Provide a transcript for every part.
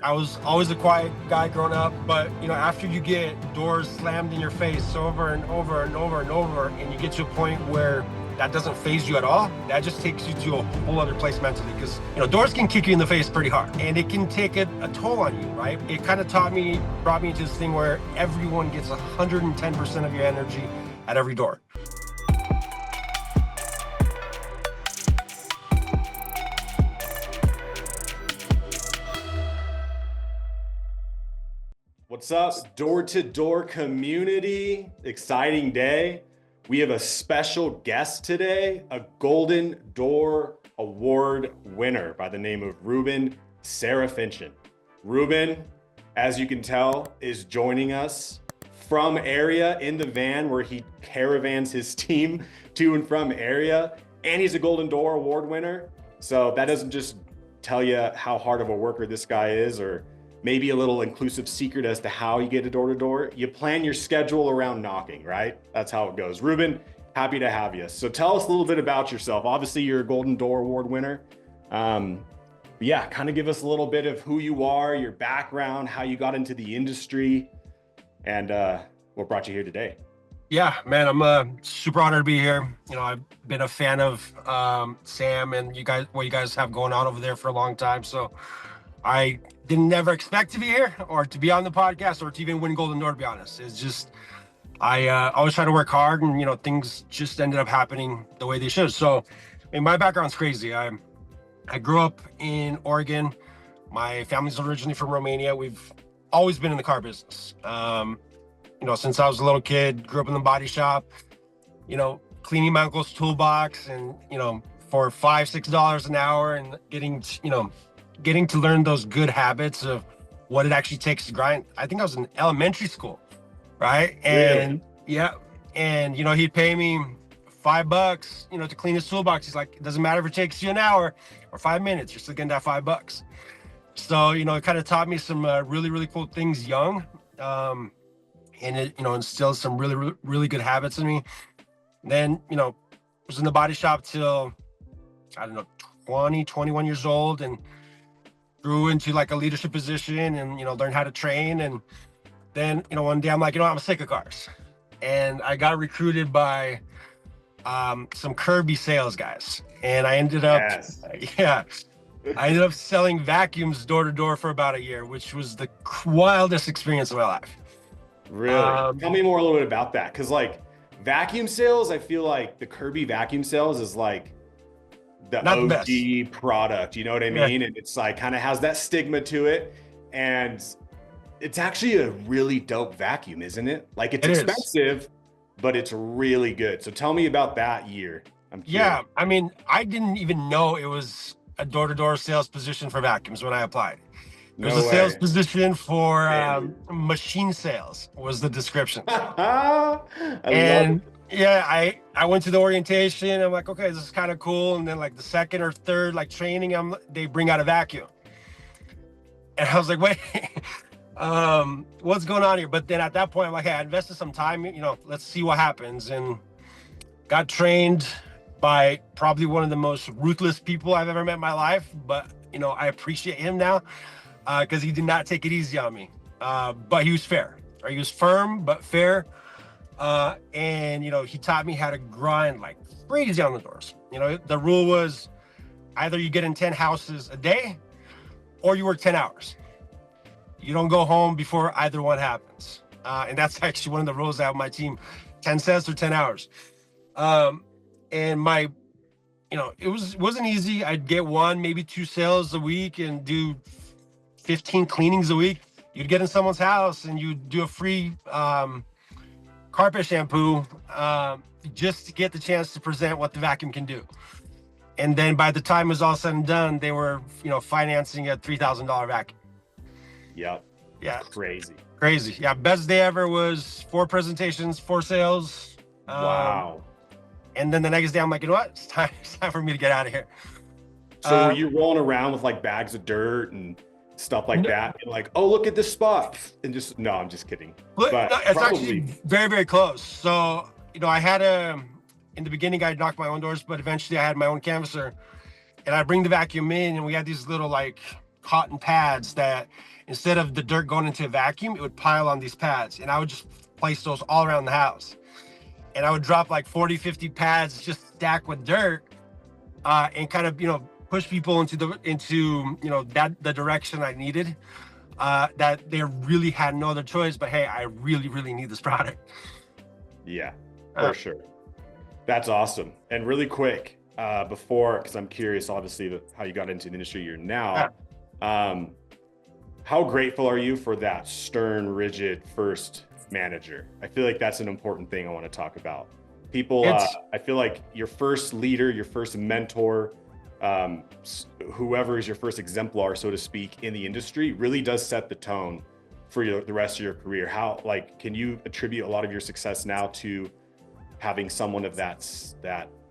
I was always a quiet guy growing up, but after you get doors slammed in your face over and over and over and over, and you get to a point where that doesn't faze you at all, that just takes you to a whole other place mentally, because doors can kick you in the face pretty hard, and it can take a toll on you, right? It kind of brought me into this thing where everyone gets 110% of your energy at every door. What's up, door-to-door community? Exciting day. We have a special guest today, a Golden Door Award winner by the name of Rubin Sarafinchan. Rubin, as you can tell, is joining us from area in the van where he caravans his team to and from area, and he's a Golden Door Award winner. So that doesn't just tell you how hard of a worker this guy is, or maybe a little inclusive secret as to how you get a door-to-door. You plan your schedule around knocking, right? That's how it goes. Rubin, happy to have you. So tell us a little bit about yourself. Obviously, you're a Golden Door Award winner. Yeah, kind of give us a little bit of who you are, your background, how you got into the industry, and what brought you here today. Yeah, man, I'm super honored to be here. I've been a fan of Sam and what you guys have going on over there for a long time. So I didn't never expect to be here or to be on the podcast or to even win Golden Door, to be honest. It's just, I always try to work hard, and, things just ended up happening the way they should. So, my background's crazy. I grew up in Oregon. My family's originally from Romania. We've always been in the car business. Since I was a little kid, grew up in the body shop, cleaning my uncle's toolbox and, for $5-6 an hour, and getting to learn those good habits of what it actually takes to grind. I think I was in elementary school, right? And yeah, and he'd pay me $5, to clean his toolbox. He's like, it doesn't matter if it takes you an hour or 5 minutes, you're still getting that $5. So, it kind of taught me some really, really cool things young. And it, instilled some really, really, really good habits in me. Then, was in the body shop till, 20, 21 years old, and grew into like a leadership position and, learned how to train. And then, one day I'm like, I'm sick of cars. And I got recruited by some Kirby sales guys. And I ended up, I ended up selling vacuums door to door for about a year, which was the wildest experience of my life. Really? Tell me more a little bit about that. Cause like vacuum sales, I feel like the Kirby vacuum sales is like the OG product, you know what I mean? Yeah. And it's like kind of has that stigma to it, and it's actually a really dope vacuum, isn't it? Like it's expensive, but it's really good. So tell me about that year. Yeah, I didn't even know it was a door-to-door sales position for vacuums when I applied. It was a sales position for machine sales was the description. And yeah, I went to the orientation. I'm like, okay, this is kind of cool. And then like the second or third like training, they bring out a vacuum. And I was like, wait, what's going on here? But then at that point, I'm like, hey, I invested some time, let's see what happens. And got trained by probably one of the most ruthless people I've ever met in my life. But, I appreciate him now because he did not take it easy on me. But he was fair. Or he was firm, but fair. And he taught me how to grind like crazy on the doors. The rule was either you get in 10 houses a day or you work 10 hours. You don't go home before either one happens. And that's actually one of the rules I have on my team, 10 sales or 10 hours. And my, it wasn't easy. I'd get 1, maybe 2 sales a week and do 15 cleanings a week. You'd get in someone's house and you'd do a free, carpet shampoo just to get the chance to present what the vacuum can do. And then by the time it was all said and done, they were, financing a $3,000 vacuum. Yep. Yeah. Crazy. Yeah. Best day ever was 4 presentations, 4 sales. Wow. And then the next day I'm like, what? It's time for me to get out of here. So were you rolling around with like bags of dirt and stuff like that, and like, oh, look at this spot, and just I'm just kidding. But no, it's actually very, very close. So I had in the beginning I'd knock my own doors, but eventually I had my own canvasser, and I bring the vacuum in, and we had these little like cotton pads that instead of the dirt going into a vacuum, it would pile on these pads, and I would just place those all around the house. And I would drop like 40, 50 pads just stacked with dirt, and kind of, push people into the direction I needed, that they really had no other choice, but hey, I really, really need this product. Yeah, for sure. That's awesome. And really quick, before, because I'm curious, obviously, how you got into the industry you're now. How grateful are you for that stern, rigid first manager? I feel like that's an important thing I want to talk about. People, I feel like your first leader, your first mentor, whoever is your first exemplar, so to speak, in the industry, really does set the tone for the rest of your career. How, can you attribute a lot of your success now to having someone of that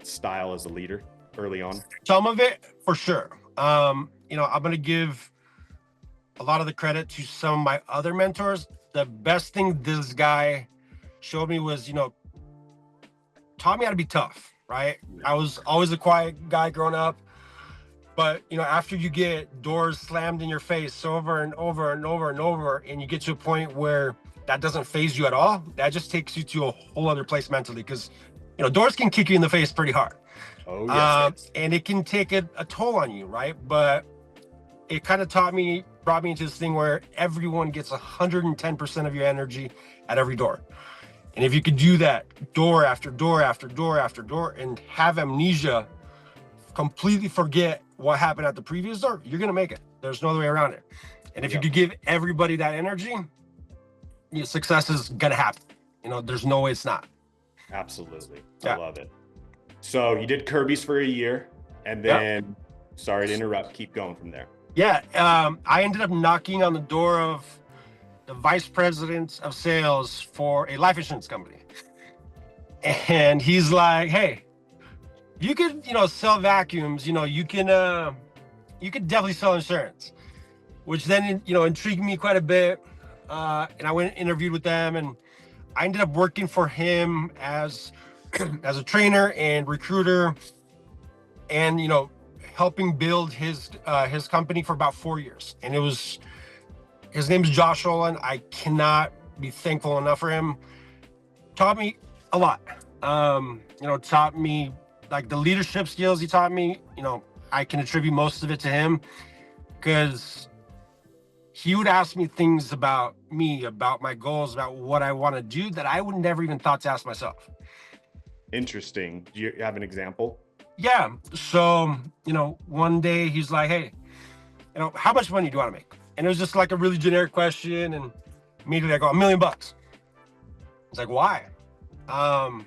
style as a leader early on? Some of it, for sure. I'm going to give a lot of the credit to some of my other mentors. The best thing this guy showed me was, taught me how to be tough, right? I was always a quiet guy growing up, but after you get doors slammed in your face over and over and over and over, and you get to a point where that doesn't faze you at all, that just takes you to a whole other place mentally, because doors can kick you in the face pretty hard. Oh yes. And it can take a toll on you, right? But it kind of brought me into this thing where everyone gets 110% of your energy at every door. And if you could do that door after door after door after door and have amnesia, completely forget what happened at the previous door, you're going to make it. There's no other way around it. And if you could give everybody that energy, success is going to happen. There's no way it's not. Absolutely. I love it. So you did Kirby's for a year, and then, sorry to interrupt, keep going from there. Yeah. I ended up knocking on the door of the vice president of sales for a life insurance company. And he's like, hey, you could, sell vacuums, you could definitely sell insurance, which then, intrigued me quite a bit. And I went and interviewed with them, and I ended up working for him as a trainer and recruiter, and, helping build his company for about 4 years. And his name is Josh Olin. I cannot be thankful enough for him. Taught me a lot. Taught me like the leadership skills he taught me. I can attribute most of it to him, because he would ask me things about me, about my goals, about what I want to do that I would never even thought to ask myself. Interesting. Do you have an example? Yeah. So, one day he's like, hey, how much money do you want to make? And it was just like a really generic question. And immediately I go, $1 million. It's like, why? I'm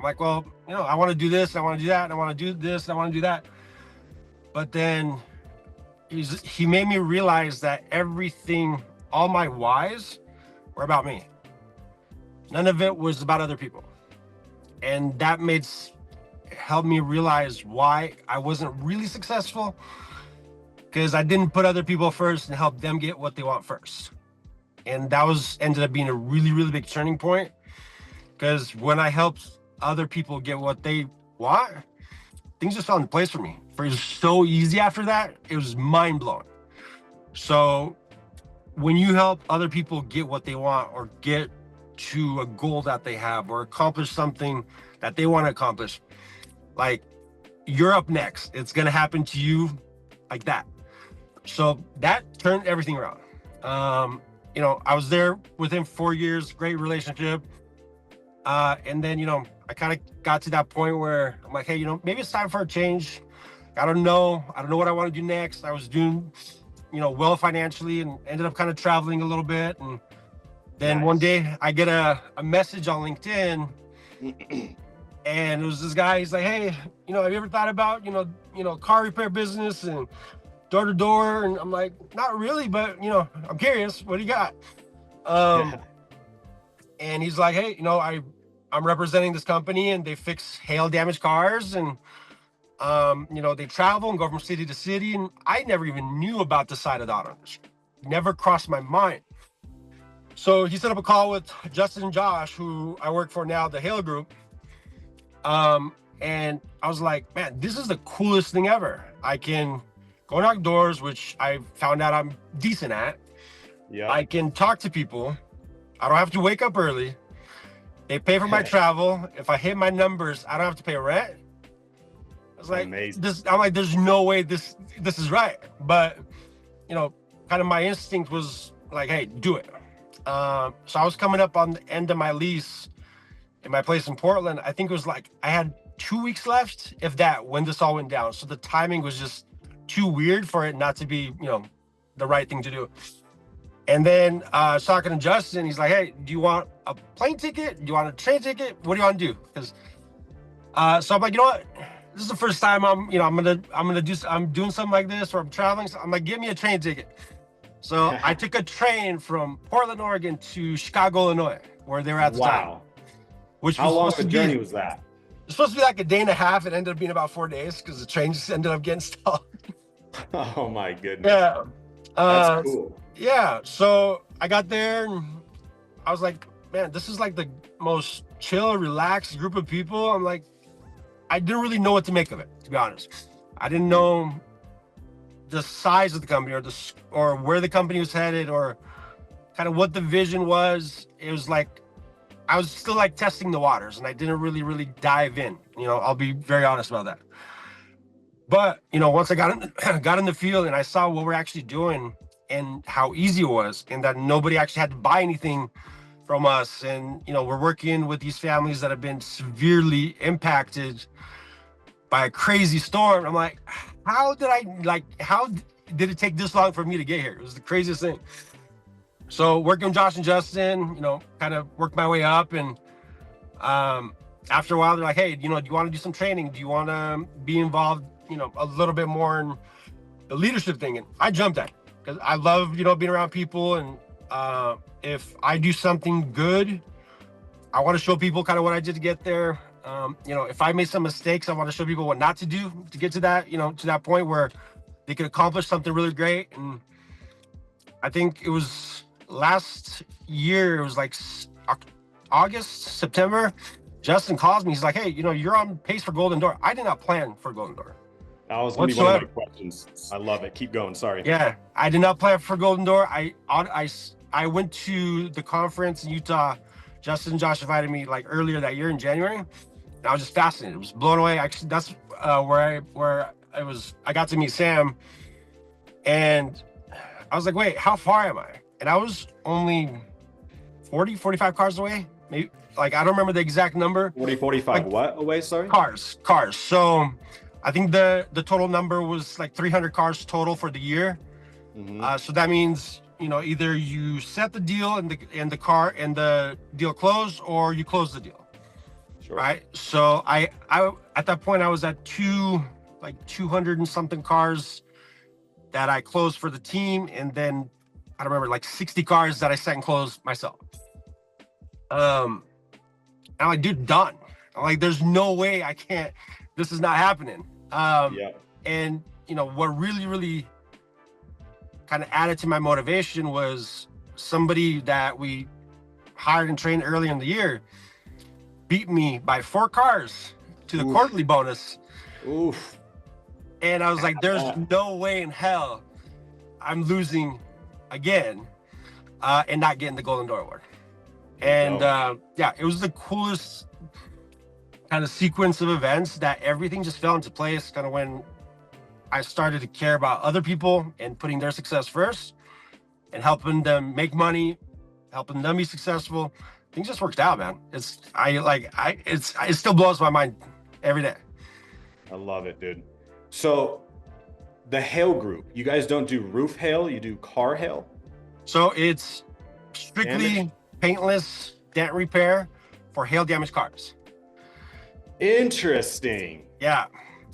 like, well, I want to do this, I want to do that, and I want to do this, and I want to do that. But then he made me realize that everything, all my whys were about me. None of it was about other people. And that helped me realize why I wasn't really successful, because I didn't put other people first and help them get what they want first. And that ended up being a really, really big turning point, because when I helped other people get what they want, things just fell into place for me. It was so easy after that. It was mind-blowing. So when you help other people get what they want, or get to a goal that they have, or accomplish something that they want to accomplish, like, you're up next. It's going to happen to you like that. So that turned everything around. I was there with him 4 years, great relationship. And then, I kind of got to that point where I'm like, hey, maybe it's time for a change. I don't know what I want to do next. I was doing, well financially, and ended up kind of traveling a little bit. And then one day I get a message on LinkedIn, and it was this guy. He's like, hey, have you ever thought about, car repair business and door to door? And I'm like, not really, but, I'm curious. What do you got? And he's like, hey, I'm representing this company, and they fix hail damaged cars, and they travel and go from city to city. And I never even knew about the side of the auto industry. Never crossed my mind. So he set up a call with Justin and Josh, who I work for now, the Hail Group. And I was like, man, this is the coolest thing ever. I can go knock doors, which I found out I'm decent at. Yeah. I can talk to people. I don't have to wake up early. They pay for my travel. If I hit my numbers, I don't have to pay rent. I was like, Amazing. I'm like, there's no way this is right. But kind of my instinct was like, hey, do it. So I was coming up on the end of my lease in my place in Portland. I think it was like I had 2 weeks left, if that, when this all went down. So the timing was just too weird for it not to be, the right thing to do. And then I was talking to Justin. He's like, hey, do you want a plane ticket? Do you want a train ticket? What do you want to do? Because so I'm like, you know what? This is the first time I'm doing something like this, or I'm traveling. So I'm like, give me a train ticket. So I took a train from Portland, Oregon to Chicago, Illinois, where they were at the time. Which How long of a journey was that? It's supposed to be like a day and a half. It ended up being about 4 days because the train just ended up getting stalled. Oh my goodness. Yeah. That's cool. Yeah. So I got there and I was like, man, this is like the most chill, relaxed group of people. I'm like, I didn't really know what to make of it, to be honest. I didn't know the size of the company or where the company was headed or kind of what the vision was. It was like, I was still like testing the waters and I didn't really dive in. I'll be very honest about that. But, once I got in the field and I saw what we're actually doing and how easy it was and that nobody actually had to buy anything from us. And, we're working with these families that have been severely impacted by a crazy storm. I'm like, how did it take this long for me to get here? It was the craziest thing. So working with Josh and Justin, kind of worked my way up. And after a while, they're like, hey, do you want to do some training? Do you want to be involved, a little bit more in the leadership thing? And I jumped at it because I love, being around people. And if I do something good, I want to show people kind of what I did to get there. If I made some mistakes, I want to show people what not to do to get to that, to that point where they could accomplish something really great. And I think it was last year, it was like August, September, Justin calls me. He's like, hey, you're on pace for Golden Door. I did not plan for Golden Door. That was going to be one of my questions. I love it. Keep going. Sorry. Yeah, I did not plan for Golden Door. I went to the conference in Utah. Justin and Josh invited me like earlier that year in January. And I was just fascinated. I was blown away. Actually, that's where I got to meet Sam. And I was like, wait, how far am I? And I was only 45 cars away. Maybe, I don't remember the exact number. 45 what away, sorry? Cars. So I think the total number was like 300 cars total for the year. Mm-hmm. So that means, either you set the deal and the deal closed, or you close the deal. Sure. Right. So I at that point I was at 200 and something cars that I closed for the team, and then I don't remember, like 60 cars that I set and closed myself. I'm like, dude, done. I'm like, there's no way I can't. This is not happening. Yeah. And what really kind of added to my motivation was somebody that we hired and trained earlier in the year beat me by 4 cars to the quarterly bonus. Oof. And I was like, there's no way in hell I'm losing again and not getting the Golden Door Award. And it was the coolest kind of sequence of events that everything just fell into place kind of when I started to care about other people and putting their success first and helping them make money, helping them be successful. Things just worked out, man. It still blows my mind every day. I love it, dude. So the hail group, you guys don't do roof hail, you do car hail? So it's strictly paintless dent repair for hail damaged cars. Interesting. Yeah.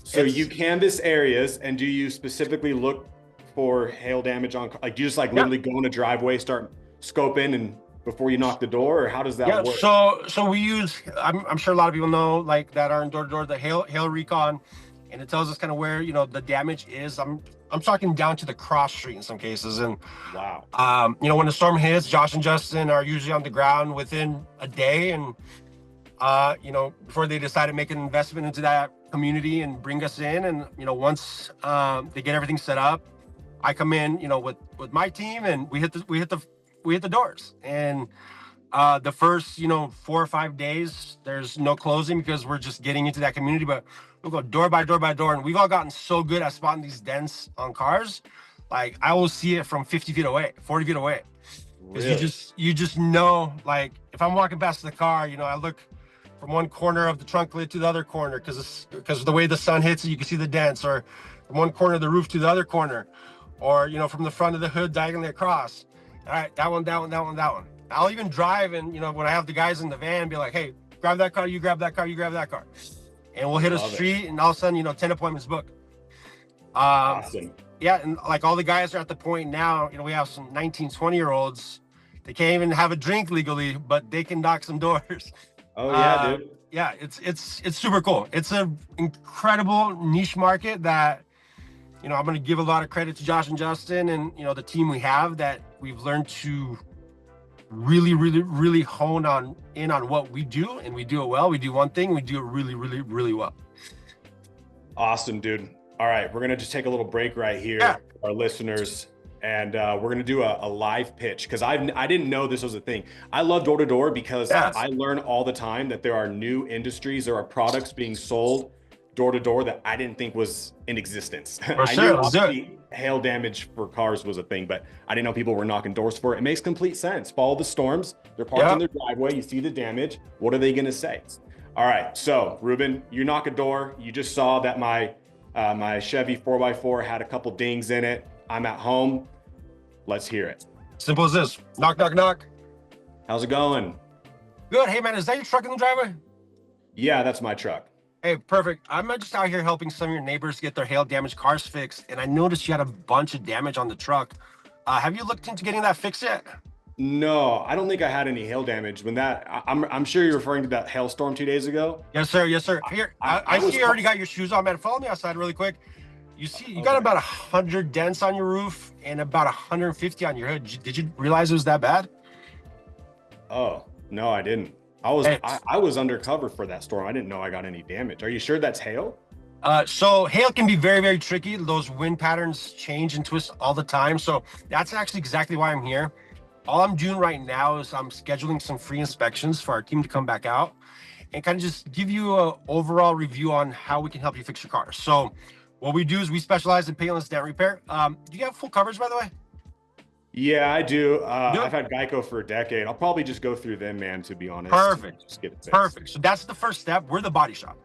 So you canvas areas, and do you specifically look for hail damage on, like, do you just literally go in a driveway, start scoping and before you knock the door, or how does that work? So we use, I'm sure a lot of people know, that are in door to door, the hail recon, and it tells us kind of where the damage is. I'm talking down to the cross street in some cases. And wow. When the storm hits, Josh and Justin are usually on the ground within a day, and before they decide to make an investment into that community and bring us in. And once they get everything set up, I come in, with my team, and we hit the doors. And the first, 4 or 5 days, there's no closing because we're just getting into that community. But we'll go door by door by door, and we've all gotten so good at spotting these dents on cars. Like, I will see it from 50 feet away, 40 feet away. Because Really? you just know, like, if I'm walking past the car, I look from one corner of the trunk lid to the other corner because of the way the sun hits it, you can see the dents, or from one corner of the roof to the other corner, or from the front of the hood diagonally across. All right, that one, that one, that one, that one. I'll even drive, and when I have the guys in the van, be like, hey, grab that car, you grab that car, you grab that car, and we'll hit a street, and all of a sudden, 10 appointments booked. Awesome. Yeah, and like all the guys are at the point now, we have some 19, 20-year-olds. They can't even have a drink legally, but they can knock some doors. Oh yeah, dude. Yeah, it's super cool. It's an incredible niche market that, I'm going to give a lot of credit to Josh and Justin and, the team we have, that we've learned to really, really, really hone in on what we do, and we do it well. We do one thing, we do it really, really, really well. Awesome, dude. All right, we're gonna just take a little break right here, our listeners, and we're gonna do a live pitch because I didn't know this was a thing. I love door to door because I learn all the time that there are new industries, there are products being sold door to door that I didn't think was in existence. I knew obviously hail damage for cars was a thing, but I didn't know people were knocking doors for it. It makes complete sense. Follow the storms. They're parked in their driveway. You see the damage. What are they gonna say? All right, so Ruben, you knock a door. You just saw that my Chevy 4x4 had a couple dings in it. I'm at home. Let's hear it. Simple as this. Knock, knock, knock. How's it going? Good. Hey, man, is that your truck in the driveway? Yeah, that's my truck. Hey, perfect. I'm just out here helping some of your neighbors get their hail damaged cars fixed, and I noticed you had a bunch of damage on the truck. Have you looked into getting that fixed yet? No, I don't think I had any hail damage. I'm sure you're referring to that hailstorm 2 days ago. Yes, sir. Yes, sir. Here, I see you already got your shoes on, man. Follow me outside really quick. You see, you got about 100 dents on your roof and about 150 on your hood. Did you realize it was that bad? Oh, no, I didn't. I was undercover for that storm. I didn't know I got any damage. Are you sure that's hail? So hail can be very, very tricky. Those wind patterns change and twist all the time. So that's actually exactly why I'm here. All I'm doing right now is I'm scheduling some free inspections for our team to come back out and kind of just give you an overall review on how we can help you fix your car. So what we do is we specialize in paintless dent repair. Do you have full coverage, by the way? Yeah, I do. I've had Geico for a decade. I'll probably just go through them, man, to be honest. Perfect. Just get it fixed. Perfect. So that's the first step. We're the body shop.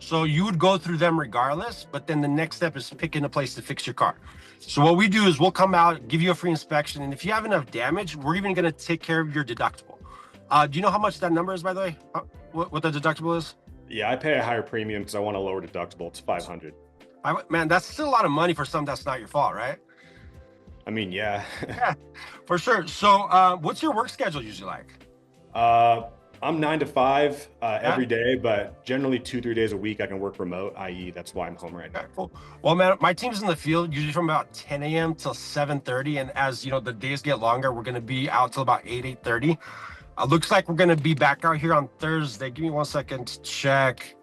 So you would go through them regardless, but then the next step is picking a place to fix your car. So what we do is we'll come out, give you a free inspection, and if you have enough damage, we're even going to take care of your deductible. Do you know how much that number is, by the way? What the deductible is? Yeah, I pay a higher premium because I want a lower deductible. It's $500. Man, that's still a lot of money for something that's not your fault, right? I mean, yeah. Yeah, for sure. So what's your work schedule usually like? I'm 9 to 5 every day, but generally 2-3 days a week I can work remote, i.e. that's why I'm home right now. Okay, cool. Well, man, my team's in the field usually from about 10 a.m. till 7:30. And as the days get longer, we're going to be out till about 8:30. Looks like we're going to be back out here on Thursday. Give me 1 second to check.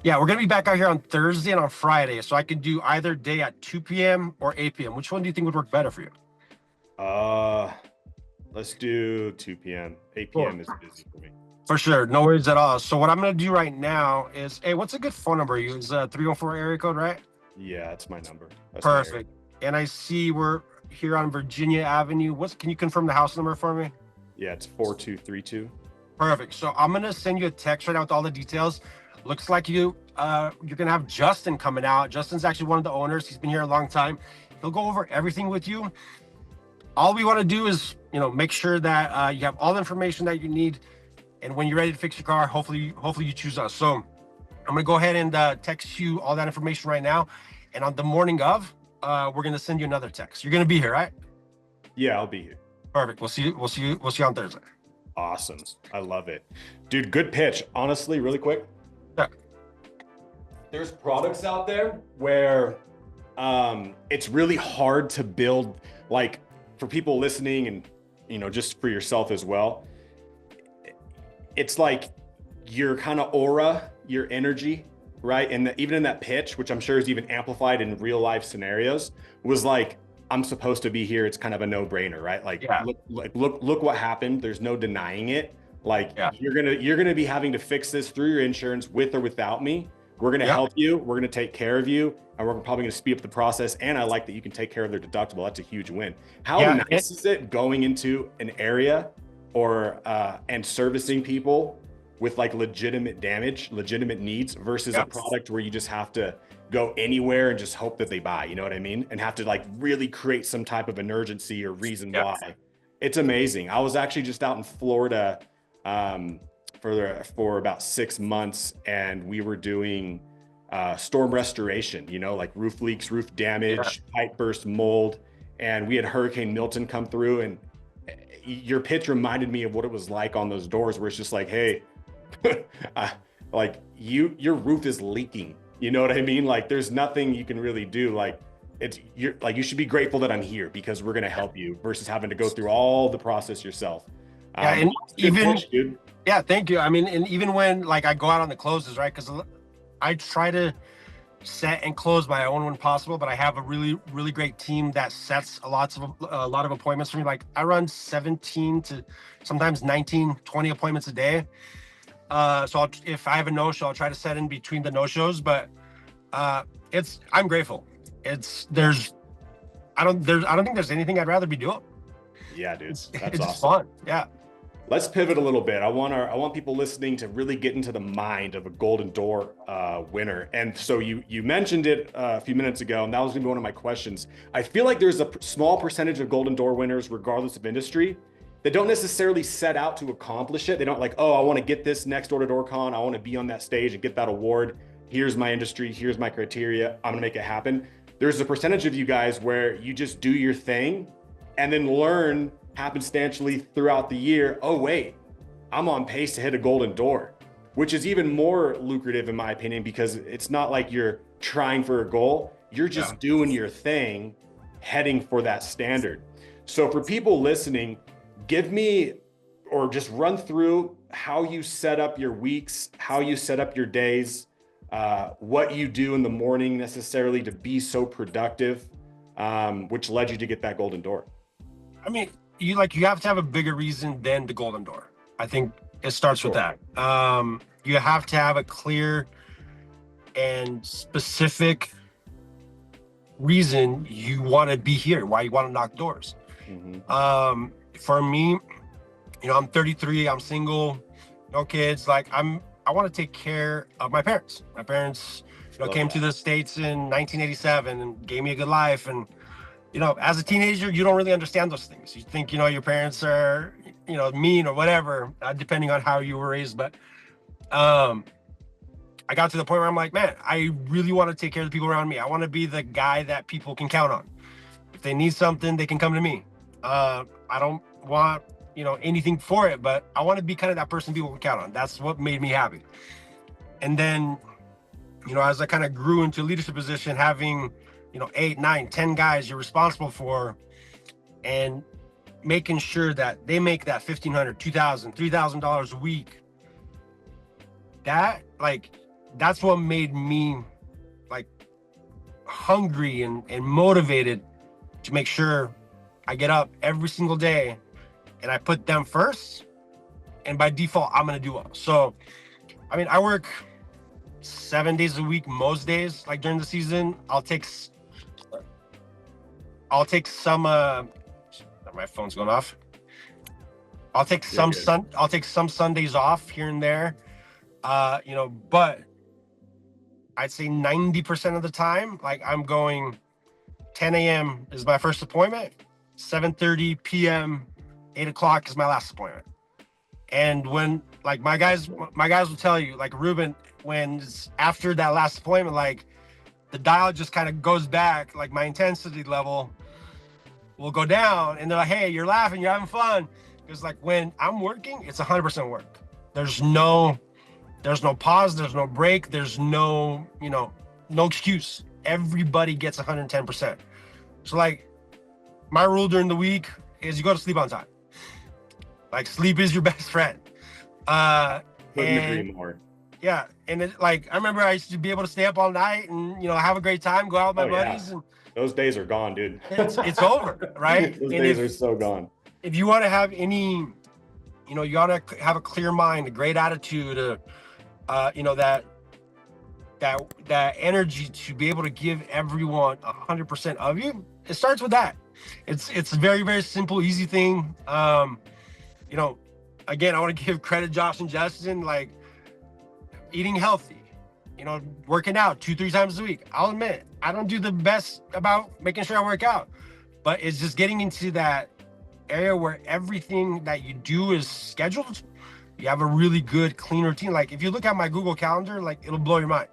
Yeah, we're going to be back out here on Thursday and on Friday. So I could do either day at 2 p.m. or 8 p.m. Which one do you think would work better for you? Let's do 2 p.m. 8 p.m. is busy for me. For sure. No worries at all. So what I'm going to do right now is, hey, what's a good phone number? You use 314 area code, right? Yeah, that's my number. That's perfect. And I see we're here on Virginia Avenue. Can you confirm the house number for me? Yeah, it's 4232. Perfect. So I'm going to send you a text right now with all the details. Looks like you're going to have Justin coming out. Justin's actually one of the owners. He's been here a long time. He'll go over everything with you. All we want to do is, make sure that you have all the information that you need. And when you're ready to fix your car, hopefully you choose us. So I'm going to go ahead and text you all that information right now. And on the morning of, we're going to send you another text. You're going to be here, right? Yeah, I'll be here. Perfect. We'll see you on Thursday. Awesome. I love it. Dude, good pitch. Honestly, really quick. Yeah. There's products out there where it's really hard to build, like for people listening and, just for yourself as well. It's like your kind of aura, your energy, right? And even in that pitch, which I'm sure is even amplified in real life scenarios, was like, I'm supposed to be here. It's kind of a no-brainer, right? Like, Yeah. look what happened. There's no denying it. Like, Yeah. you're gonna be having to fix this through your insurance with or without me. We're gonna Yep. help you. We're gonna take care of you, and we're probably gonna speed up the process. And I like that you can take care of their deductible. That's a huge win. How Yeah. nice is it going into an area or and servicing people with like legitimate damage, legitimate needs versus a product where you just have to go anywhere and just hope that they buy, you know what I mean? And have to like really create some type of an urgency or reason why. It's amazing. I was actually just out in Florida for about 6 months, and we were doing storm restoration, you know, like roof leaks, roof damage, pipe burst, mold. And we had Hurricane Milton come through, and your pitch reminded me of what it was like on those doors, where it's just like, hey, like your roof is leaking. You know what I mean? Like there's nothing you can really do. Like you're like, you should be grateful that I'm here because we're going to help you versus having to go through all the process yourself. Yeah. And even, pitch, dude. Yeah, thank you. I mean, and even when like I go out on the closes, right? Cause I try to set and close my own when possible, but I have a really, really great team that sets a lot of appointments for me. Like I run 17 to sometimes 19, 20 appointments a day. So if I have a no-show, I'll try to set in between the no-shows, but I'm grateful. I don't think there's anything I'd rather be doing. Yeah, dude. It's awesome. fun. Yeah. Let's pivot a little bit. I want people listening to really get into the mind of a Golden Door winner. And so you mentioned it a few minutes ago, and that was gonna be one of my questions. I feel like there's a small percentage of Golden Door winners, regardless of industry, that don't necessarily set out to accomplish it. They don't like, oh, I want to get this next door to door con. I want to be on that stage and get that award. Here's my industry. Here's my criteria. I'm going to make it happen. There's a percentage of you guys where you just do your thing and then learn happenstantially throughout the year. Oh, wait, I'm on pace to hit a Golden Door, which is even more lucrative in my opinion, because it's not like you're trying for a goal. You're just doing your thing, heading for that standard. So for people listening, give me, or just run through how you set up your weeks, how you set up your days, what you do in the morning necessarily to be so productive, which led you to get that Golden Door. I mean, you have to have a bigger reason than the Golden Door. I think it starts with that. You have to have a clear and specific reason you want to be here, why you want to knock doors. Mm-hmm. For me, I'm 33, I'm single, no kids. Like I want to take care of my parents. My parents, came to the States in 1987 and gave me a good life. And, as a teenager, you don't really understand those things. You think, your parents are, mean or whatever, depending on how you were raised. But I got to the point where I'm like, man, I really want to take care of the people around me. I want to be the guy that people can count on. If they need something, they can come to me. I don't want, anything for it, but I want to be kind of that person people can count on. That's what made me happy. And then, as I kind of grew into a leadership position, having, 8, 9, 10 guys you're responsible for, and making sure that they make that $1,500, $2,000, $3,000 a week. That's what made me hungry and motivated to make sure I get up every single day and I put them first, and by default, I'm going to do well. So, I work 7 days a week, most days, like during the season. I'll take some, my phone's going off. I'll take some Sundays off here and there, but I'd say 90% of the time, I'm going 10 a.m. is my first appointment, 7:30 p.m., 8 o'clock is my last appointment. And when my guys will tell you, Rubin, when it's after that last appointment, the dial just kind of goes back, my intensity level will go down, and they're like, hey, you're laughing, you're having fun. Because when I'm working, it's 100% work. There's no pause, there's no break, there's no excuse. Everybody gets 110%. So my rule during the week is you go to sleep on time. Sleep is your best friend. Couldn't agree more. Yeah, and I remember I used to be able to stay up all night and have a great time, go out with my buddies, and Those days are gone, dude. It's over, right? Those And days are so gone. if you want to have any, you know, you got to have a clear mind, a great attitude, you know, that energy to be able to give everyone 100% of you. It starts with that. It's a very, very simple, easy thing. You know, again, I want to give credit Josh and Justin, like eating healthy, you know, working out 2-3 times a week. I'll admit, I don't do the best about making sure I work out, but it's just getting into that area where everything that you do is scheduled. You have a really good, clean routine. Like if you look at my Google Calendar, like it'll blow your mind.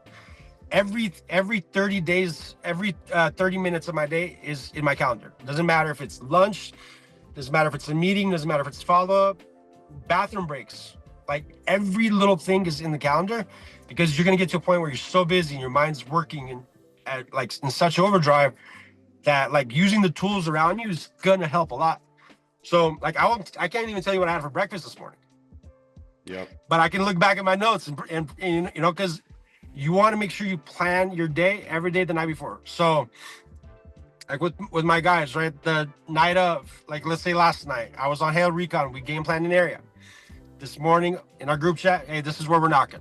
Every 30 days, every 30 minutes of my day is in my calendar. Doesn't matter if it's lunch, doesn't matter if it's a meeting, doesn't matter if it's follow-up, bathroom breaks. Like every little thing is in the calendar, because you're gonna get to a point where you're so busy and your mind's working and at like in such overdrive that like using the tools around you is gonna help a lot. So like I can't even tell you what I had for breakfast this morning. Yep. But I can look back at my notes and you know, because you want to make sure you plan your day every day the night before. So like with my guys, right, the night of, like let's say last night I was on Hail Recon, we game planned an area. This morning in our group chat, hey, this is where we're knocking.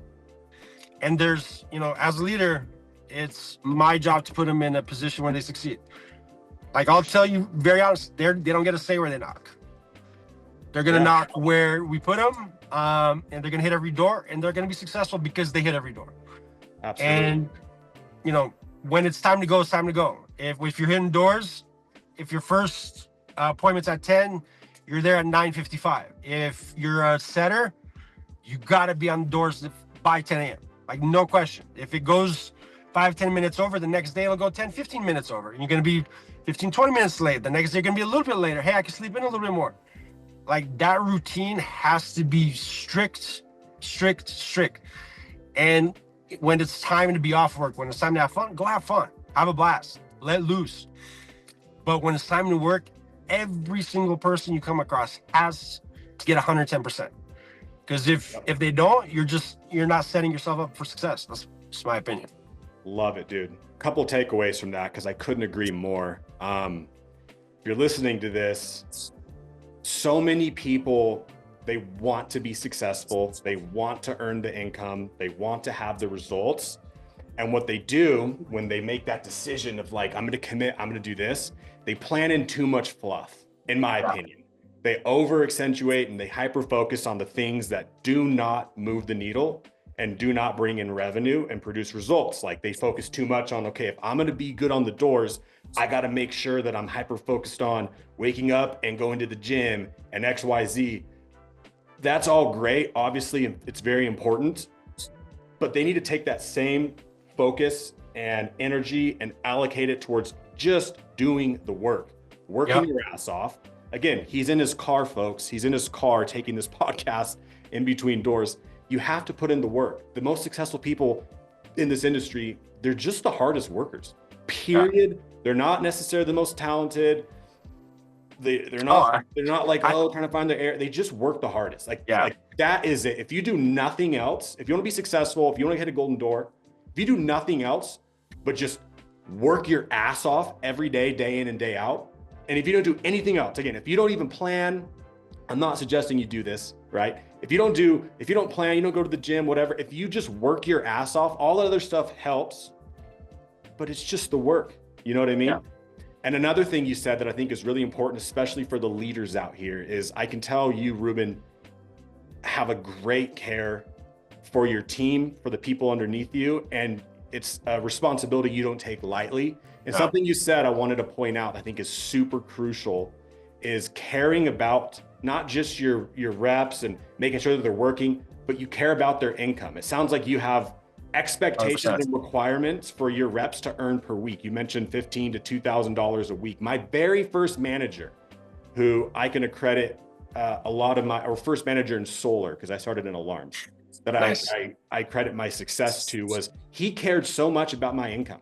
And there's, you know, as a leader, it's my job to put them in a position where they succeed. Like I'll tell you very honest, they don't get to say where they knock. They're gonna knock where we put them, and they're gonna hit every door, and they're gonna be successful because they hit every door. Absolutely. And you know, when it's time to go, it's time to go. If you're hitting doors, if your first appointment's at 10, you're there at 9:55. If you're a setter, you gotta be on the doors by 10 a.m. Like no question. If it goes 5-10 minutes over, the next day it'll go 10-15 minutes over, and you're gonna be 15-20 minutes late. The next day you're gonna be a little bit later. Hey, I can sleep in a little bit more. Like that routine has to be strict. And when it's time to be off work, when it's time to have fun, go have fun, have a blast, let loose. But when it's time to work, every single person you come across has to get 110%. Because if they don't, you're not setting yourself up for success. That's just my opinion. Love it, dude. Couple takeaways from that, because I couldn't agree more. If you're listening to this, so many people, they want to be successful. They want to earn the income. They want to have the results. And what they do when they make that decision of like, I'm going to commit, I'm going to do this, they plan in too much fluff, in my opinion. They over accentuate and they hyper focus on the things that do not move the needle and do not bring in revenue and produce results. Like they focus too much on, okay, if I'm going to be good on the doors, I got to make sure that I'm hyper focused on waking up and going to the gym and XYZ. That's all great. Obviously, it's very important, but they need to take that same focus and energy and allocate it towards just doing the work, working your ass off. Again, he's in his car, folks. He's in his car taking this podcast in between doors. You have to put in the work. The most successful people in this industry, they're just the hardest workers, period. Yeah. They're not necessarily the most talented. They're not like, trying to find their air. They just work the hardest. Like that is it. If you do nothing else, if you want to be successful, if you want to hit a golden door, if you do nothing else, but just work your ass off every day, day in and day out. And if you don't do anything else, again, if you don't even plan, I'm not suggesting you do this, right? If you don't plan, you don't go to the gym, whatever, if you just work your ass off, all that other stuff helps, but it's just the work. You know what I mean? Yeah. And another thing you said that I think is really important, especially for the leaders out here, is I can tell you, Rubin, have a great care for your team, for the people underneath you. And it's a responsibility you don't take lightly. And something you said I wanted to point out, I think is super crucial, is caring about not just your reps and making sure that they're working, but you care about their income. It sounds like you have expectations and requirements for your reps to earn per week. You mentioned $1,500 to $2,000 a week. My very first manager, who I can accredit a lot of our first manager in solar, because I started in alarms, that I credit my success to, was he cared so much about my income.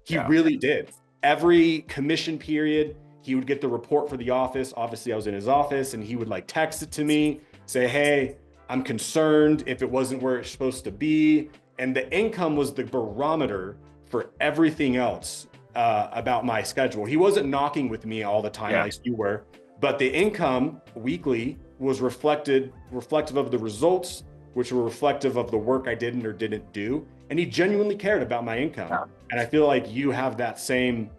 He really did. Every commission period, he would get the report for the office. Obviously, I was in his office, and he would like text it to me, say, hey, I'm concerned if it wasn't where it's supposed to be. And the income was the barometer for everything else about my schedule. He wasn't knocking with me all the time like you were, but the income weekly was reflective of the results, which were reflective of the work I didn't or didn't do. And he genuinely cared about my income. Yeah. And I feel like you have that same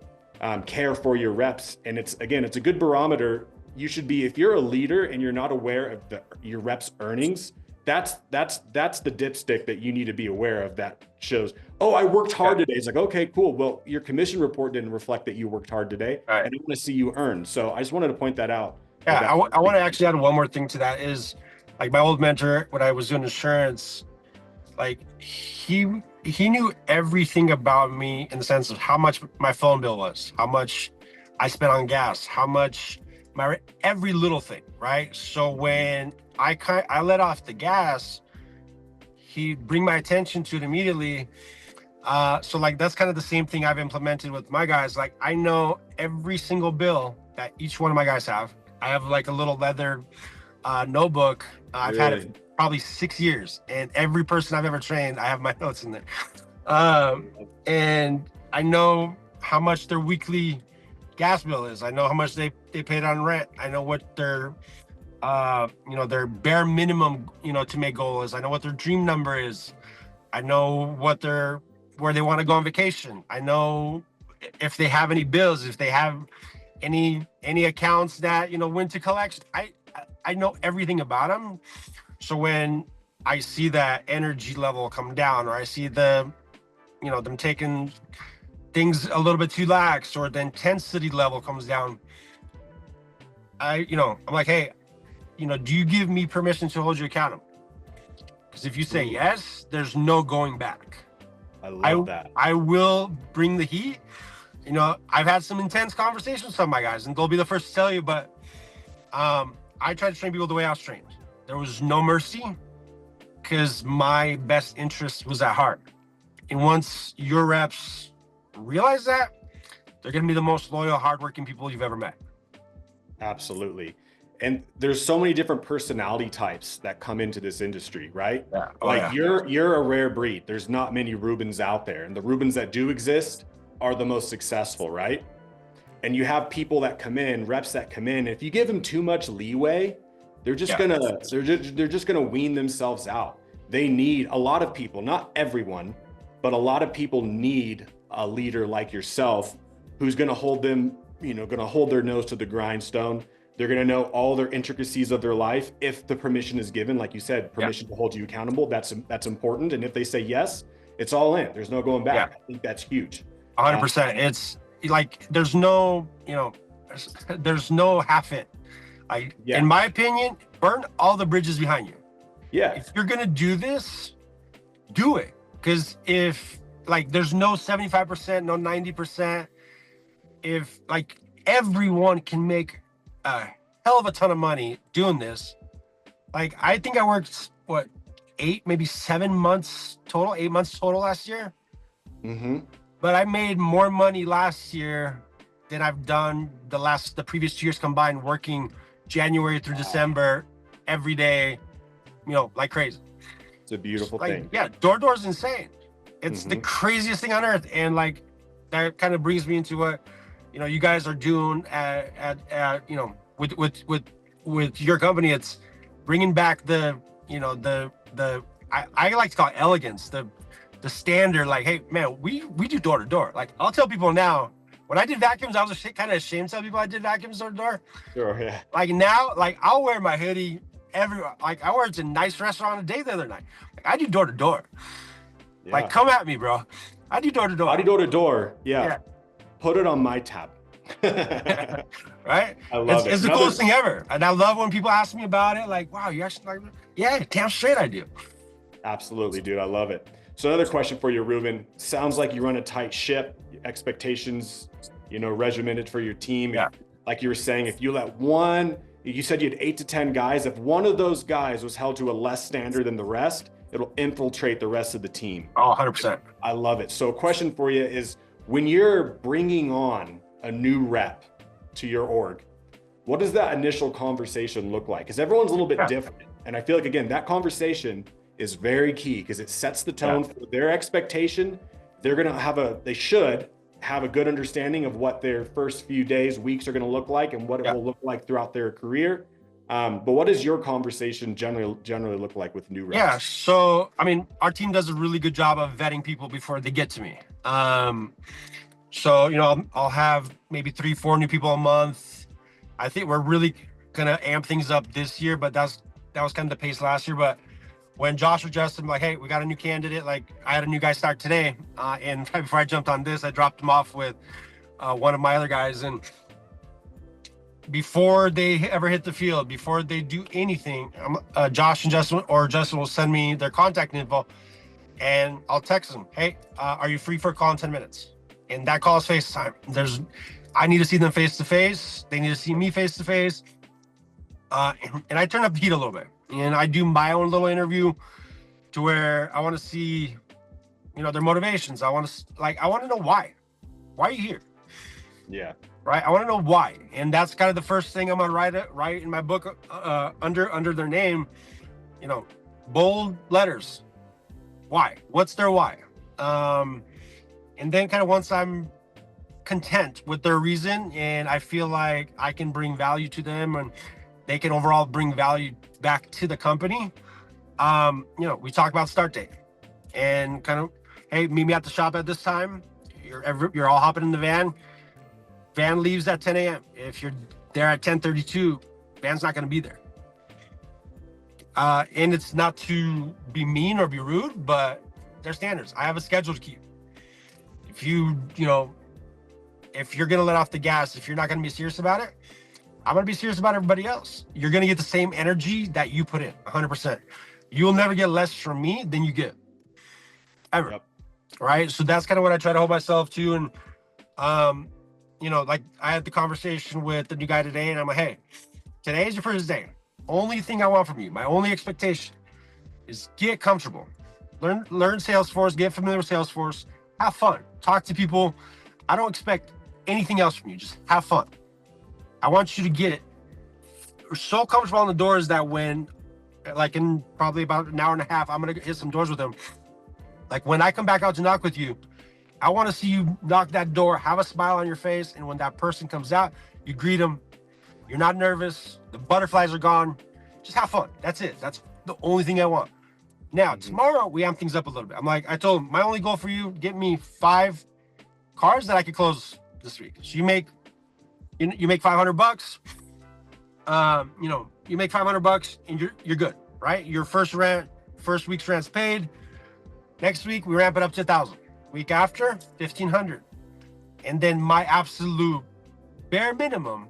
care for your reps. And it's a good barometer. You should be, if you're a leader and you're not aware of your reps earnings, that's the dipstick that you need to be aware of, that shows, oh, I worked hard today. It's like, okay, cool. Well, your commission report didn't reflect that you worked hard today. Right. And I want to see you earn. So I just wanted to point that out. Yeah, I want to actually add one more thing to that is, like, my old mentor, when I was doing insurance, like he knew everything about me in the sense of how much my phone bill was, how much I spent on gas, how much every little thing, right? So when I let off the gas, he'd bring my attention to it immediately. So like, that's kind of the same thing I've implemented with my guys. Like, I know every single bill that each one of my guys have. I have like a little leather notebook. I've had it probably 6 years, and every person I've ever trained, I have my notes in there. And I know how much their weekly gas bill is. I know how much they paid on rent. I know what their their bare minimum, to make goal is. I know what their dream number is. I know where they want to go on vacation. I know if they have any bills, if they have any accounts that, went to collection. I know everything about them. So when I see that energy level come down, or I see them taking things a little bit too lax, or the intensity level comes down, I'm like, hey, do you give me permission to hold you accountable? Because if you say yes, there's no going back. I love that. I will bring the heat. I've had some intense conversations with some of my guys, and they'll be the first to tell you, but I try to train people the way I was trained. There was no mercy, because my best interest was at heart. And once your reps realize that, they're going to be the most loyal, hardworking people you've ever met. Absolutely. And there's so many different personality types that come into this industry, right? Yeah. You're a rare breed. There's not many Rubins out there, and the Rubins that do exist are the most successful, right? And you have people that come in, reps that come in. If you give them too much leeway, they're just gonna wean themselves out. They need a lot of people, not everyone, but a lot of people need a leader like yourself, who's gonna hold them, gonna hold their nose to the grindstone. They're gonna know all their intricacies of their life. If the permission is given, like you said, permission to hold you accountable, that's important. And if they say yes, it's all in. There's no going back. I think that's huge. 100%. It's like, there's no half it. In my opinion, burn all the bridges behind you. Yeah. If you're gonna do this, do it. Because if there's no 75%, no 90%, if everyone can make a hell of a ton of money doing this. I think I worked 8 months total last year. Mm-hmm. But I made more money last year than I've done the previous 2 years combined, working January through December every day, like crazy. It's a beautiful thing. Yeah, door is insane. It's the craziest thing on earth. And that kind of brings me into what you guys are doing at with your company. It's bringing back the I like to call it elegance, the standard. Hey man, we do door to door. I'll tell people now, when I did vacuums, I was kind of ashamed to tell people I did vacuums door to door. Sure, yeah. Now, I'll wear my hoodie everywhere. I wore it to a nice restaurant on a date the other night. I do door to door. Yeah. Come at me, bro. I do door to door. I do door to door. Yeah. Put it on my tab. Right? I love it. It's the coolest thing ever. And I love when people ask me about it. Wow, you actually yeah, damn straight I do. Absolutely, dude. I love it. So another question for you, Rubin. Sounds like you run a tight ship, expectations, regimented for your team. Yeah. Like you were saying, if you let you said you had 8 to 10 guys. If one of those guys was held to a less standard than the rest, it'll infiltrate the rest of the team. Oh, 100%. I love it. So a question for you is, when you're bringing on a new rep to your org, what does that initial conversation look like? Because everyone's a little bit different. And I feel like, again, that conversation is very key, because it sets the tone for their expectation. They should have a good understanding of what their first few days, weeks are going to look like and what it will look like throughout their career. But what does your conversation generally look like with new reps? Yeah, so I mean, our team does a really good job of vetting people before they get to me. So I'll have maybe 3-4 new people a month. I think we're really gonna amp things up this year, but that was kind of the pace last year. But when Josh suggested, like, hey, we got a new candidate, like I had a new guy start today, and right before I jumped on this, I dropped him off with one of my other guys, and before they ever hit the field, before they do anything, Josh and Justin will send me their contact info, and I'll text them, hey, are you free for a call in 10 minutes? And that call is FaceTime. I need to see them face to face. They need to see me face to face. And I turn up the heat a little bit, and I do my own little interview to where I want to see, their motivations. I want to know why. Why are you here? Yeah. Right. I want to know why, and that's kind of the first thing I'm gonna write in my book under their name. Bold letters. Why? What's their why? And then kind of once I'm content with their reason and I feel like I can bring value to them and they can overall bring value back to the company, we talk about start date and kind of, hey, meet me at the shop at this time. You're all hopping in the van. Van leaves at 10 a.m. If you're there at 10:32, van's not going to be there. And it's not to be mean or be rude, but they're standards. I have a schedule to keep. If if you're going to let off the gas, if you're not going to be serious about it, I'm going to be serious about everybody else. You're going to get the same energy that you put in, 100%. You'll never get less from me than you get, ever. Yep. Right? So that's kind of what I try to hold myself to. And, like I had the conversation with the new guy today, and I'm like, hey, today is your first day. Only thing I want from you, my only expectation is get comfortable. Learn Salesforce, get familiar with Salesforce, have fun, talk to people. I don't expect anything else from you. Just have fun. I want you to get it so comfortable on the doors that when, like in probably about an hour and a half, I'm going to hit some doors with them. Like when I come back out to knock with you, I want to see you knock that door, have a smile on your face. And when that person comes out, you greet them. You're not nervous. The butterflies are gone. Just have fun. That's it. That's the only thing I want. Now, tomorrow we amp things up a little bit. I told him, my only goal for you, get me 5 cars that I could close this week. So you make $500. You make $500 and you're good, right? Your first week's rent's paid. Next week we ramp it up to 1,000. Week after, 1,500. And then my absolute bare minimum,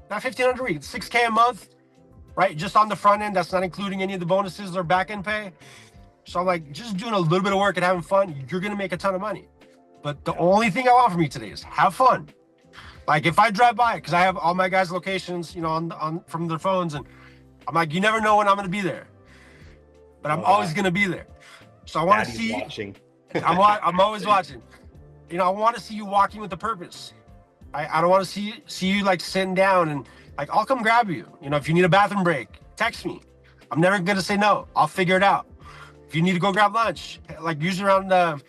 not 1,500 a week, 6K a month, right? Just on the front end, that's not including any of the bonuses or back end pay. So I'm like, just doing a little bit of work and having fun, you're gonna make a ton of money. But the only thing I want from you today is have fun. Like if I drive by, because I have all my guys' locations, on from their phones, and I'm like, you never know when I'm gonna be there, but I'm always gonna be there. So I want to see. Watching. I'm always watching. I want to see you walking with a purpose. I don't want to see you like sitting down and like I'll come grab you. If you need a bathroom break, text me. I'm never gonna say no. I'll figure it out. If you need to go grab lunch, like usually around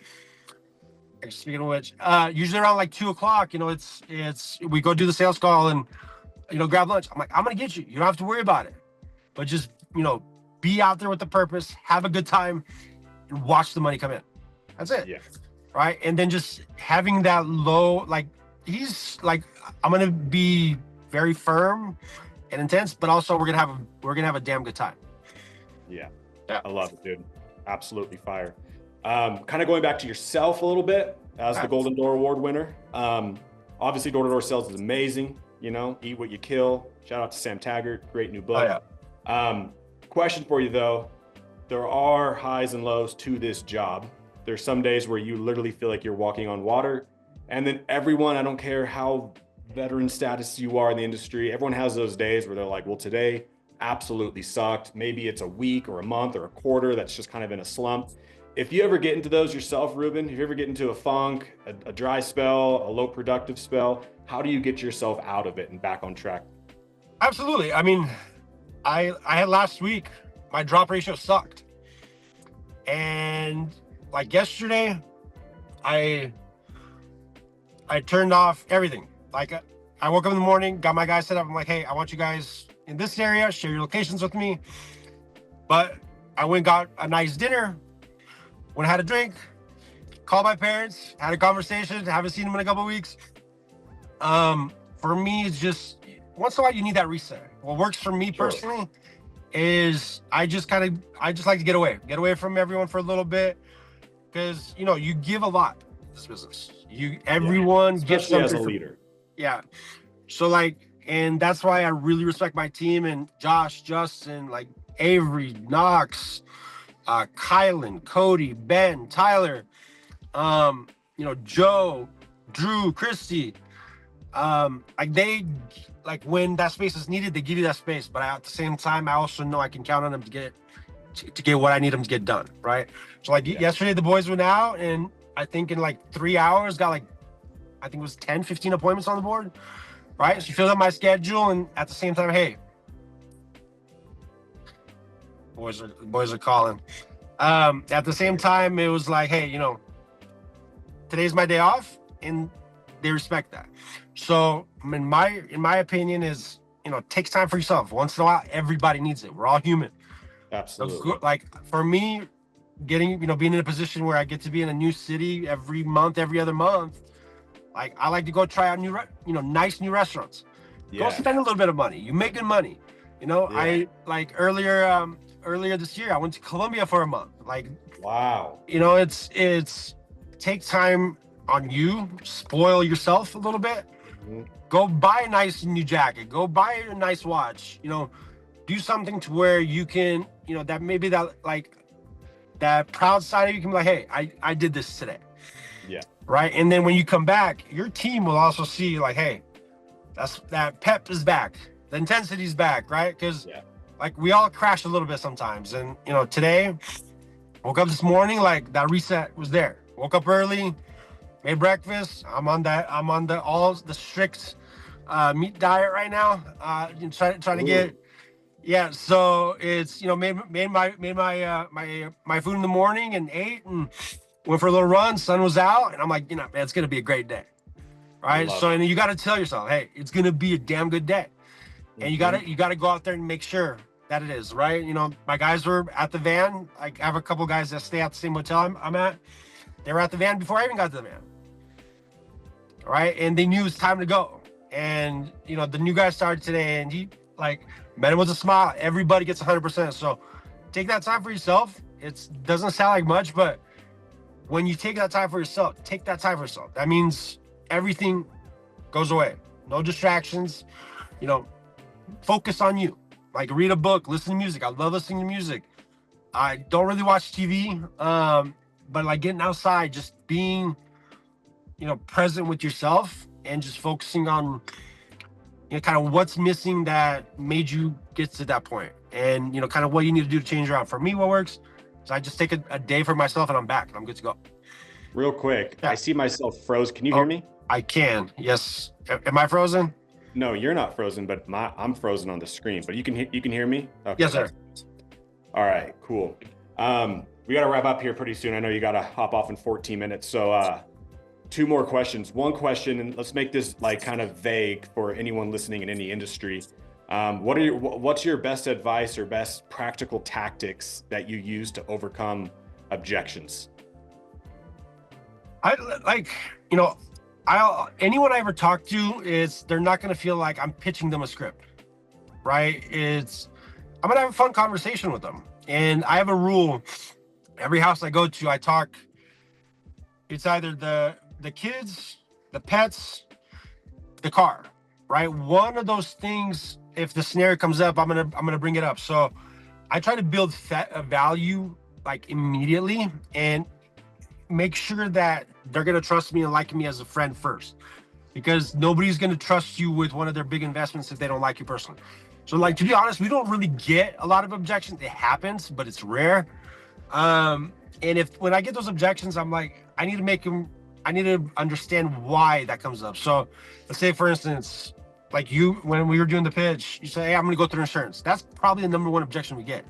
speaking of which, usually around like 2:00, it's we go do the sales call and grab lunch. I'm like, I'm gonna get you. You don't have to worry about it. But just be out there with the purpose, have a good time, and watch the money come in. That's it. Yeah. Right. And then just having that low, like he's like, I'm gonna be very firm and intense, but also we're gonna have a damn good time. Yeah. I love it, dude. Absolutely fire. Kind of going back to yourself a little bit as the Golden Door Award winner. Obviously door-to-door sales is amazing. Eat what you kill. Shout out to Sam Taggart. Great new book. Oh, yeah. Question for you though. There are highs and lows to this job. There's some days where you literally feel like you're walking on water. And then everyone, I don't care how veteran status you are in the industry, everyone has those days where they're like, well, today absolutely sucked. Maybe it's a week or a month or a quarter that's just kind of in a slump. If you ever get into those yourself, Rubin, if you ever get into a funk, a dry spell, a low productive spell, how do you get yourself out of it and back on track? Absolutely. I mean, I had last week, my drop ratio sucked. And like yesterday, I I turned off everything. Like I woke up in the morning, got my guys set up. I'm like, hey, I want you guys in this area, share your locations with me. But I went and got a nice dinner, went and had a drink, called my parents, had a conversation, haven't seen them in a couple of weeks. For me, it's just once in a while you need that reset. What works for me personally is I just like to get away from everyone for a little bit, because you give a lot in this business. Everyone gives especially something as a leader. Yeah. So and that's why I really respect my team, and Josh, Justin, like Avery, Knox, Kylan, Cody, Ben, Tyler, Joe, Drew, Christy. When that space is needed, they give you that space. But at the same time, I also know I can count on them to get what I need them to get done. Right. So yesterday, the boys went out, and I think in 3 hours got I think it was 10, 15 appointments on the board. Right. So you filled up my schedule, and at the same time, hey, boys are calling. At the same time, it was like, hey, today's my day off, and they respect that. So in my opinion is, takes time for yourself. Once in a while, everybody needs it. We're all human. Absolutely. So, for me, being in a position where I get to be in a new city every other month, I like to go try out nice new restaurants. Go spend a little bit of money. You make good money. I earlier this year I went to Colombia for a month. Wow. It's take time on you, spoil yourself a little bit. Mm-hmm. Go buy a nice new jacket. Go buy a nice watch. Do something to where you can, that maybe that proud side of you can be like, hey, I did this today. Yeah. Right. And then when you come back, your team will also see hey, that pep is back. The intensity is back. Right. Because we all crash a little bit sometimes. And, today, woke up this morning, that reset was there. Woke up early, made breakfast. I'm on the strict meat diet right now. Trying to get. Yeah, so it's made my food in the morning and ate and went for a little run. Sun was out, and I'm like, man, it's gonna be a great day, right? So and you got to tell yourself, hey, it's gonna be a damn good day, and you gotta go out there and make sure that it is, right? My guys were at the van. I have a couple guys that stay at the same hotel I'm at. They were at the van before I even got to the van, right? And they knew it's time to go. And the new guy started today, and he met him with a smile. Everybody gets 100%. So take that time for yourself. It doesn't sound like much, but when you take that time for yourself, take that time for yourself. That means everything goes away. No distractions. Focus on you. Read a book, listen to music. I love listening to music. I don't really watch TV, but getting outside, just being, present with yourself and just focusing on kind of what's missing that made you get to that point, and kind of what you need to do to change around. For me, what works is I just take a day for myself, and I'm back and I'm good to go. Real quick, I see myself froze. Can you hear me? I can. Yes. Am I frozen? No, you're not frozen, but I'm frozen on the screen. But you can hear me? Okay. Yes, sir. All right, cool. We got to wrap up here pretty soon. I know you got to hop off in 14 minutes. So 2 more questions. One question, and let's make this kind of vague for anyone listening in any industry. What's your best advice or best practical tactics that you use to overcome objections? Anyone I ever talk to they're not going to feel like I'm pitching them a script, right? I'm going to have a fun conversation with them. And I have a rule. Every house I go to, I talk. It's either the kids, the pets, the car, right? One of those things, if the scenario comes up, I'm gonna bring it up. So I try to build a value immediately and make sure that they're gonna trust me and like me as a friend first, because nobody's gonna trust you with one of their big investments if they don't like you personally. So to be honest, we don't really get a lot of objections. It happens, but it's rare. And when I get those objections, I'm like, I need to understand why that comes up. So let's say, for instance, when we were doing the pitch, you say, hey, I'm going to go through insurance. That's probably the number one objection we get.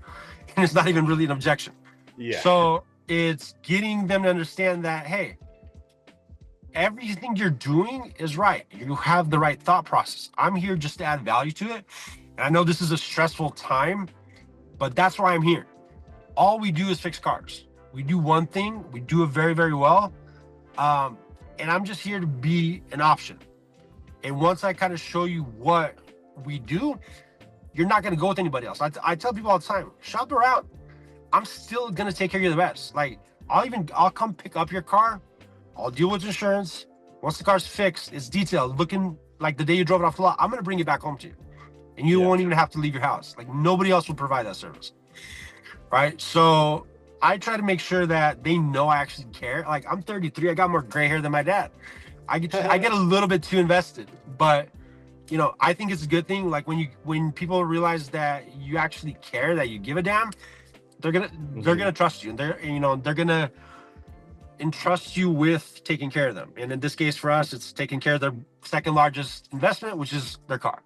And it's not even really an objection. Yeah. So it's getting them to understand that, hey, everything you're doing is right. You have the right thought process. I'm here just to add value to it. And I know this is a stressful time, but that's why I'm here. All we do is fix cars. We do one thing, we do it very, very well. And I'm just here to be an option. And once I kind of show you what we do, you're not going to go with anybody else. I tell people all the time, shop around. I'm still going to take care of you the best. Like, I'll come pick up your car. I'll deal with insurance. Once the car's fixed, it's detailed, looking like the day you drove it off the lot, I'm going to bring it back home to you. And you won't even have to leave your house. Like, nobody else will provide that service. Right? So I try to make sure that they know I actually care. Like, I'm 33. I got more gray hair than my dad. I get a little bit too invested, but you know, I think it's a good thing. Like when people realize that you actually care, that you give a damn, they're gonna trust you, and they're gonna entrust you with taking care of them. And in this case, for us, it's taking care of their second largest investment, which is their car.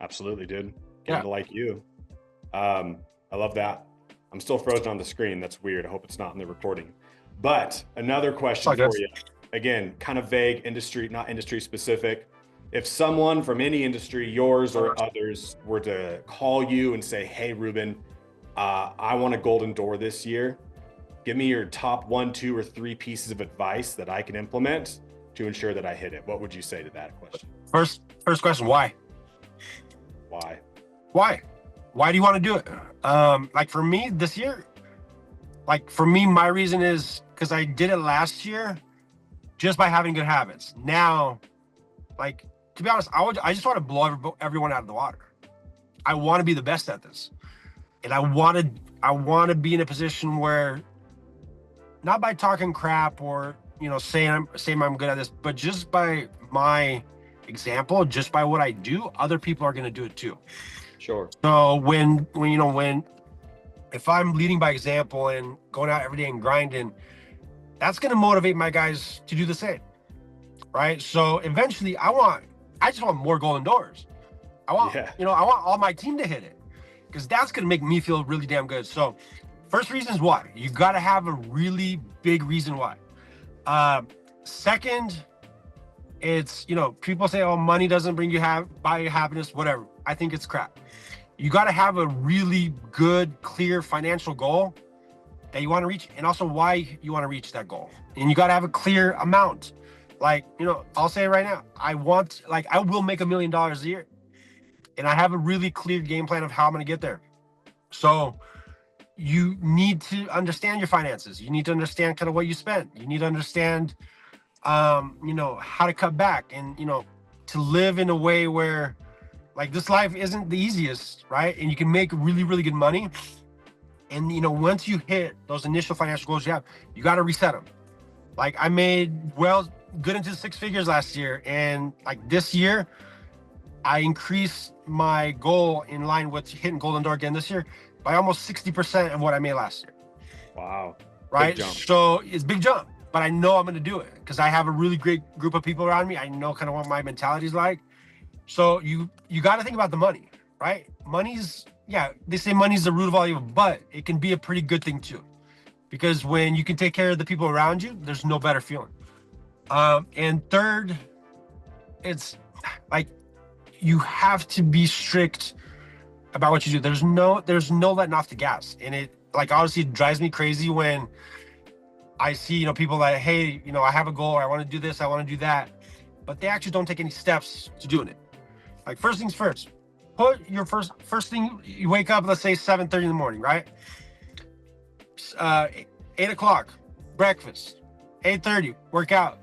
Absolutely, dude. Getting to like you. I love that. I'm still frozen on the screen. That's weird. I hope it's not in the recording. But another question for you. Again, kind of vague, not industry specific. If someone from any industry, yours or others, were to call you and say, hey, Rubin, I want a golden door this year. Give me your top 1, 2, or 3 pieces of advice that I can implement to ensure that I hit it. What would you say to that question? First question, why? Why do you want to do it? Like for me this year, my reason is because I did it last year just by having good habits. Now, like, to be honest, I just want to blow everyone out of the water. I want to be the best at this. And I want to be in a position where, not by talking crap or, you know, saying I'm good at this, but just by my example, just by what I do, other people are going to do it too. Sure. So if I'm leading by example and going out every day and grinding, that's going to motivate my guys to do the same. Right. So eventually I just want more golden doors. I want all my team to hit it, because that's going to make me feel really damn good. So first reason is why. You got to have a really big reason why. Second, it's, you know, people say, oh, money doesn't bring you buy you happiness, whatever. I think it's crap. You got to have a really good, clear financial goal that you want to reach, and also why you want to reach that goal. And you got to have a clear amount. Like, you know, I'll say it right now, I will make $1 million a year, and I have a really clear game plan of how I'm going to get there. So you need to understand your finances. You need to understand kind of what you spend. You need to understand, you know, how to cut back, and, you know, to live in a way where, like, this life isn't the easiest, right? And you can make really, really good money. And, you know, once you hit those initial financial goals you have, you got to reset them. Like, I made good into 6 figures last year. And like this year, I increased my goal in line with hitting golden door again this year by almost 60% of what I made last year. Wow. Right? So it's a big jump, but I know I'm going to do it because I have a really great group of people around me. I know kind of what my mentality is like. So you got to think about the money, right? They say money's the root of all evil, but it can be a pretty good thing too. Because when you can take care of the people around you, there's no better feeling. And third, it's like, you have to be strict about what you do. There's no letting off the gas. And it, like, honestly, it drives me crazy when I see, you know, people like, hey, you know, I have a goal, or I want to do this, I want to do that, but they actually don't take any steps to doing it. Like, first things first, put your first thing, you wake up, let's say 7:30 in the morning, right? 8 o'clock, breakfast. 8:30, work out.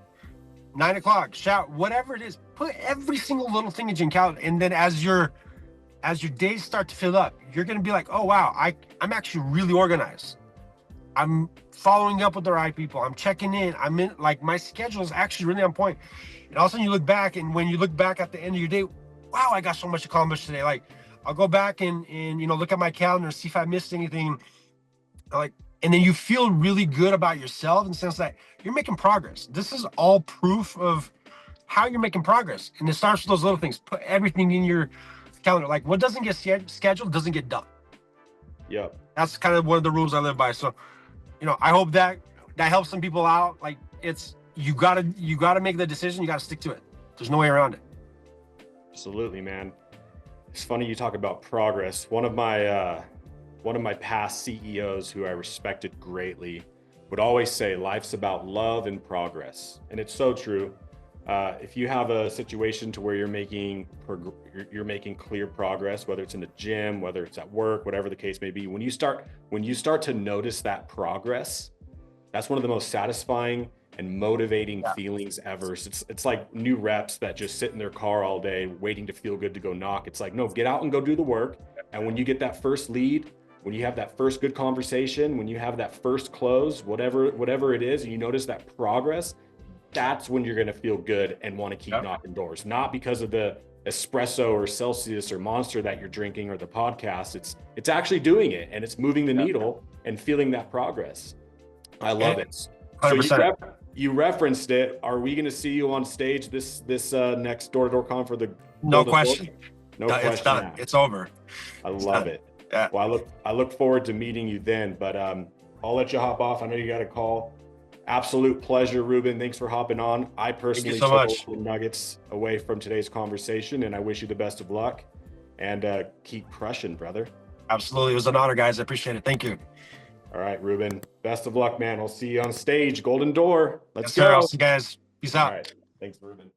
9 o'clock, shower, whatever it is. Put every single little thing in your calendar. And then as your days start to fill up, you're going to be like, oh, wow, I'm actually really organized. I'm following up with the right people. I'm checking in. Like, my schedule is actually really on point. And all of a sudden you look back, and when you look back at the end of your day, wow, I got so much accomplished today. Like, I'll go back and you know, look at my calendar, see if I missed anything. Like, and then you feel really good about yourself in the sense that you're making progress. This is all proof of how you're making progress. And it starts with those little things. Put everything in your calendar. Like, what doesn't get scheduled doesn't get done. Yep. That's kind of one of the rules I live by. So, you know, I hope that helps some people out. Like, you gotta make the decision. You gotta stick to it. There's no way around it. Absolutely, man. It's funny you talk about progress. One of my past CEOs who I respected greatly would always say life's about love and progress. And it's so true. If you have a situation to where you're making clear progress, whether it's in the gym, whether it's at work, whatever the case may be, when you start to notice that progress, that's one of the most satisfying and motivating feelings ever. So it's like new reps that just sit in their car all day waiting to feel good to go knock. It's like, no, get out and go do the work. And when you get that first lead, when you have that first good conversation, when you have that first close, whatever it is, and you notice that progress, that's when you're going to feel good and want to keep knocking doors. Not because of the espresso or Celsius or Monster that you're drinking or the podcast. It's actually doing it, and it's moving the needle and feeling that progress. I love it. 100%. So you referenced it. Are we going to see you on stage this next door-to-door con for the? No question. No question. It's done. It's over. I love it. Yeah. Well, I look forward to meeting you then. But I'll let you hop off. I know you got a call. Absolute pleasure, Rubin. Thanks for hopping on. I personally took nuggets away from today's conversation, and I wish you the best of luck. And keep crushing, brother. Absolutely. It was an honor, guys. I appreciate it. Thank you. All right, Rubin. Best of luck, man. I'll see you on stage. Golden Door. Let's go. go. I'll see you guys. Peace out. All right. Thanks, Rubin.